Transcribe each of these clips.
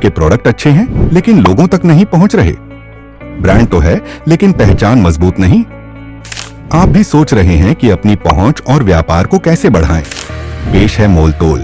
आपके प्रोडक्ट अच्छे हैं लेकिन लोगों तक नहीं पहुंच रहे। ब्रांड तो है लेकिन पहचान मजबूत नहीं। आप भी सोच रहे हैं कि अपनी पहुंच और व्यापार को कैसे बढ़ाएं। पेश है मोलतोल,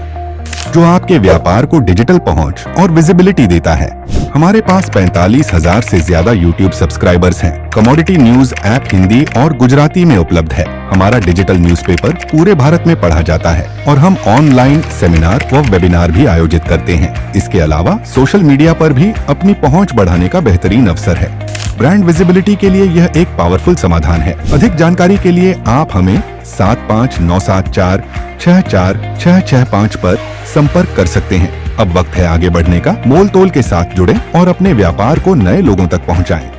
जो आपके व्यापार को डिजिटल पहुंच और विजिबिलिटी देता है। हमारे पास 45,000 से ज्यादा YouTube सब्सक्राइबर्स हैं। कमोडिटी न्यूज ऐप हिंदी और गुजराती में उपलब्ध है। हमारा डिजिटल न्यूज़पेपर पूरे भारत में पढ़ा जाता है और हम ऑनलाइन सेमिनार व वेबिनार भी आयोजित करते हैं। इसके अलावा सोशल मीडिया पर भी अपनी पहुंच बढ़ाने का बेहतरीन अवसर है। ब्रांड विजिबिलिटी के लिए यह एक पावरफुल समाधान है। अधिक जानकारी के लिए आप हमें 7597464665 पर संपर्क कर सकते हैं। अब वक्त है आगे बढ़ने का। मोल तोल के साथ जुड़ें और अपने व्यापार को नए लोगों तक पहुंचाएं।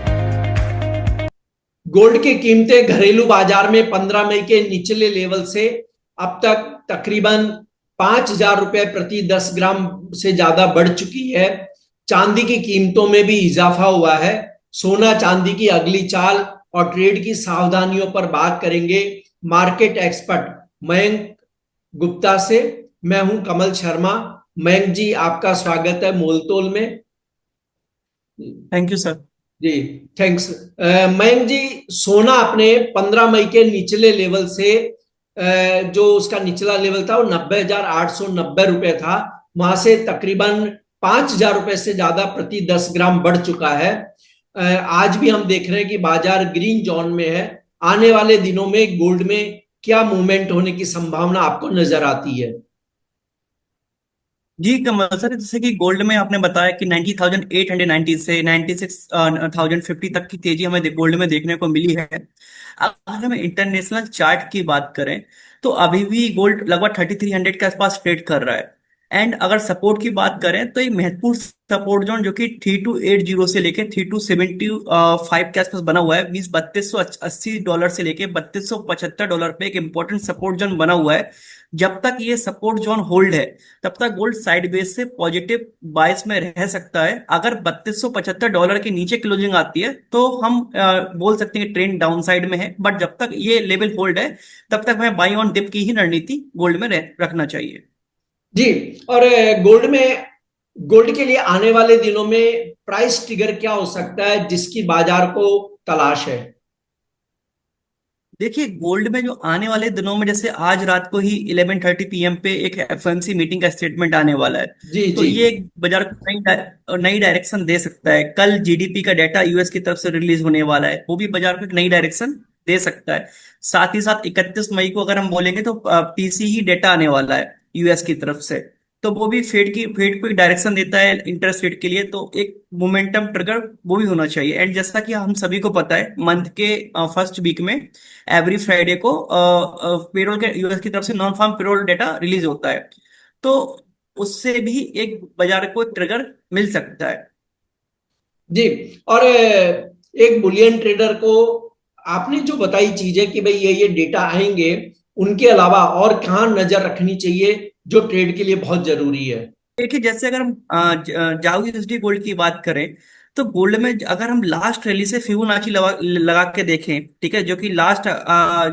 गोल्ड की कीमतें घरेलू बाजार में 15 मई के निचले लेवल से अब तक तकरीबन 5,000 रुपए प्रति 10 ग्राम से ज्यादा बढ़ चुकी है। चांदी की कीमतों में भी इजाफा हुआ है। सोना चांदी की अगली चाल और ट्रेड की सावधानियों पर बात करेंगे मार्केट एक्सपर्ट मयंक गुप्ता से। मैं हूं कमल शर्मा। मयंक जी, आपका स्वागत है मोलतोल में। Thank you sir. जी थैंक्स। मयंक जी, सोना अपने 15 मई के निचले लेवल से जो उसका निचला लेवल था वो 90,890 रुपए था, वहां से तकरीबन 5,000 रुपए से ज्यादा प्रति 10 ग्राम बढ़ चुका है। आज भी हम देख रहे हैं कि बाजार ग्रीन जोन में है। आने वाले दिनों में गोल्ड में क्या मूवमेंट होने की संभावना आपको नजर आती है? जी कमल सर, जैसे कि गोल्ड में आपने बताया कि 90,890 से 96,050 तक की तेजी हमें गोल्ड में देखने को मिली है। अगर हम इंटरनेशनल चार्ट की बात करें तो अभी भी गोल्ड लगभग 3300 के आसपास ट्रेड कर रहा है। एंड अगर सपोर्ट की बात करें तो एक महत्वपूर्ण सपोर्ट जोन जो कि 3280 से लेके 3275 के आसपास बना हुआ है, मीन्स $3280 से लेके $3275 पे एक इंपॉर्टेंट सपोर्ट जोन बना हुआ है। जब तक ये सपोर्ट जोन होल्ड है तब तक गोल्ड साइडवेज से पॉजिटिव बायस में रह सकता है। अगर $3275 के नीचे क्लोजिंग आती है तो हम बोल सकते हैं ट्रेंड डाउन साइड में है, बट जब तक ये लेवल होल्ड है तब तक हमें बाई ऑन डिप की ही रणनीति गोल्ड में रखना चाहिए। जी, और गोल्ड के लिए आने वाले दिनों में प्राइस ट्रिगर क्या हो सकता है जिसकी बाजार को तलाश है? देखिए, गोल्ड में जो आने वाले दिनों में, जैसे आज रात को ही 11:30 PM पे एक एफओएमसी मीटिंग का स्टेटमेंट आने वाला है। जी तो जी। ये एक बाजार को नई डायरेक्शन दे सकता है। कल जीडीपी का डाटा यूएस की तरफ से रिलीज होने वाला है, वो भी बाजार को एक नई डायरेक्शन दे सकता है। साथ ही साथ 31 मई को अगर हम बोलेंगे तो पीसीई डेटा आने वाला है यूएस की तरफ से, तो वो भी फेड को एक डायरेक्शन देता है इंटरेस्ट रेट के लिए, तो एक मोमेंटम ट्रिगर वो भी होना चाहिए। एंड जैसा कि हम सभी को पता है, मंथ के फर्स्ट वीक में एवरी फ्राइडे को पेरोल के यूएस की तरफ से non farm payroll data release होता है, तो उससे भी एक बाजार को ट्रिगर मिल सकता है। जी, और एक बुलियन ट्रेडर को आपने जो बताई चीजें कि भाई ये डेटा आएंगे, उनके अलावा और कहाँ नजर रखनी चाहिए जो ट्रेड के लिए बहुत जरूरी है? देखिए, जैसे अगर हम जाओ यूएसडी गोल्ड की बात करें तो गोल्ड में अगर हम लास्ट रैली से फिबोनाची लगा के देखें, ठीक है, जो कि लास्ट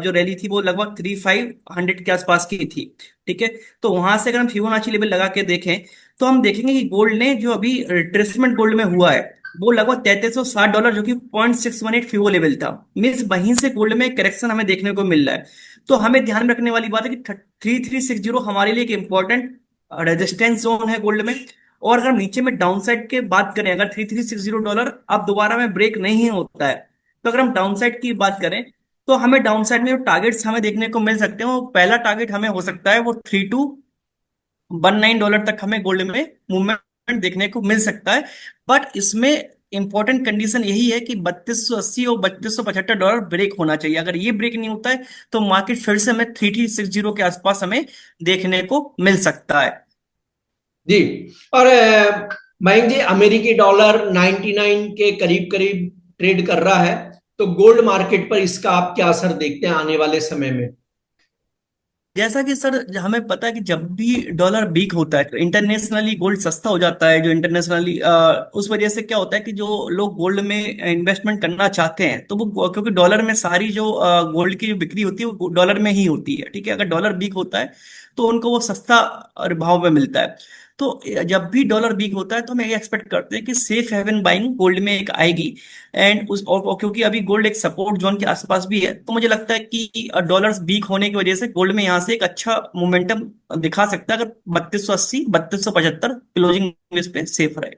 जो रैली थी वो लगभग 3500 के आसपास की थी, ठीक है। तो वहां से अगर हम फिबोनाची लेवल लगा के देखें तो हम देखेंगे कि गोल्ड ने जो अभी रिट्रेसमेंट गोल्ड में हुआ है वो लगभग $3360, जो कि 0.618 फिबो लेवल था। मीन्स वहीं से गोल्ड में करेक्शन हमें देखने को मिल रहा है। तो हमें ध्यान रखने वाली बात है कि 3360 हमारे लिए एक इंपॉर्टेंट रेजिस्टेंस जोन है गोल्ड में। और अगर नीचे में डाउन साइड के बात करें, अगर $3360 अब दोबारा में ब्रेक नहीं होता है, तो अगर हम डाउन साइड की बात करें तो हमें डाउन साइड में जो टारगेट्स हमें देखने को मिल सकते हैं, वो पहला टारगेट हमें हो सकता है वो $3219 तक हमें गोल्ड में मूवमेंट देखने को मिल सकता है। बट इसमें इंपॉर्टेंट कंडीशन यही है कि 3280 और $3275 ब्रेक होना चाहिए। अगर ये ब्रेक नहीं होता है तो मार्केट फिर से हमें 3360 के आसपास हमें देखने को मिल सकता है। जी, और मयंक जी, अमेरिकी डॉलर 99 के करीब करीब ट्रेड कर रहा है, तो गोल्ड मार्केट पर इसका आप क्या असर देखते हैं आने वाले समय में? जैसा कि सर हमें पता है कि जब भी डॉलर वीक होता है तो इंटरनेशनली गोल्ड सस्ता हो जाता है। जो इंटरनेशनली उस वजह से क्या होता है कि जो लोग गोल्ड में इन्वेस्टमेंट करना चाहते हैं तो वो, क्योंकि डॉलर में सारी जो गोल्ड की जो बिक्री होती है वो डॉलर में ही होती है, ठीक है। अगर डॉलर वीक होता है तो उनको वो सस्ता भाव में मिलता है। तो जब भी डॉलर वीक होता है तो हम ये एक्सपेक्ट करते हैं कि सेफ हेवन बाइंग गोल्ड में एक आएगी। एंड और क्योंकि अभी गोल्ड एक सपोर्ट जोन के आसपास भी है, तो मुझे लगता है कि डॉलर वीक होने की वजह से गोल्ड में यहाँ से एक अच्छा मोमेंटम दिखा सकता है, अगर 3280 3275 क्लोजिंग बेस पे सेफ रहे।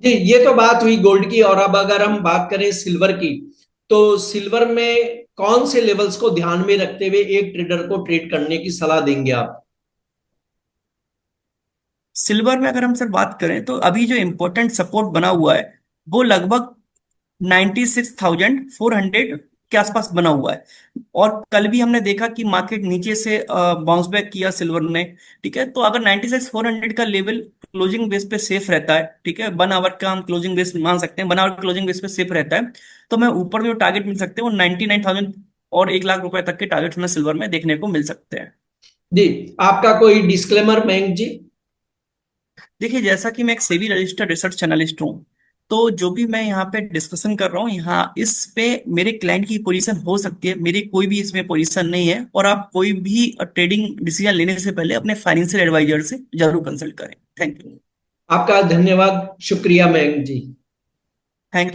जी, ये तो बात हुई गोल्ड की। और अब अगर हम बात करें सिल्वर की, तो सिल्वर में कौन से लेवल्स को ध्यान में रखते हुए एक ट्रेडर को ट्रेड करने की सलाह देंगे आप? सिल्वर में अगर हम सर बात करें तो अभी जो इम्पोर्टेंट सपोर्ट बना हुआ है वो लगभग 96,400 के आसपास बना हुआ है। और कल भी हमने देखा कि मार्केट नीचे से बाउंस बैक किया सिल्वर ने। ठीक है, तो अगर 96,400 का लेवल क्लोजिंग बेस पे सेफ रहता है, ठीक है, 1 आवर का हम क्लोजिंग बेस मान सकते हैं, 1 आवर क्लोजिंग बेस पे सेफ रहता है, तो हमें ऊपर जो टारगेट मिल सकते हैं वो 99,000 और 1 लाख रुपए तक के टारगेट्स हमें सिल्वर में देखने को मिल सकते हैं। जी, आपका कोई डिस्क्लेमर मयंक जी? देखिए, जैसा कि मैं एक सेबी रजिस्टर्ड रिसर्च एनालिस्ट हूँ, तो जो भी मैं यहाँ पे डिस्कशन कर रहा हूँ, यहाँ इस पे मेरे क्लाइंट की पोजीशन हो सकती है, मेरी कोई भी इसमें पोजीशन नहीं है। और आप कोई भी ट्रेडिंग डिसीजन लेने से पहले अपने फाइनेंशियल एडवाइजर से जरूर कंसल्ट करें। Thank you. आपका धन्यवाद, शुक्रिया मयंक जी। Thank you.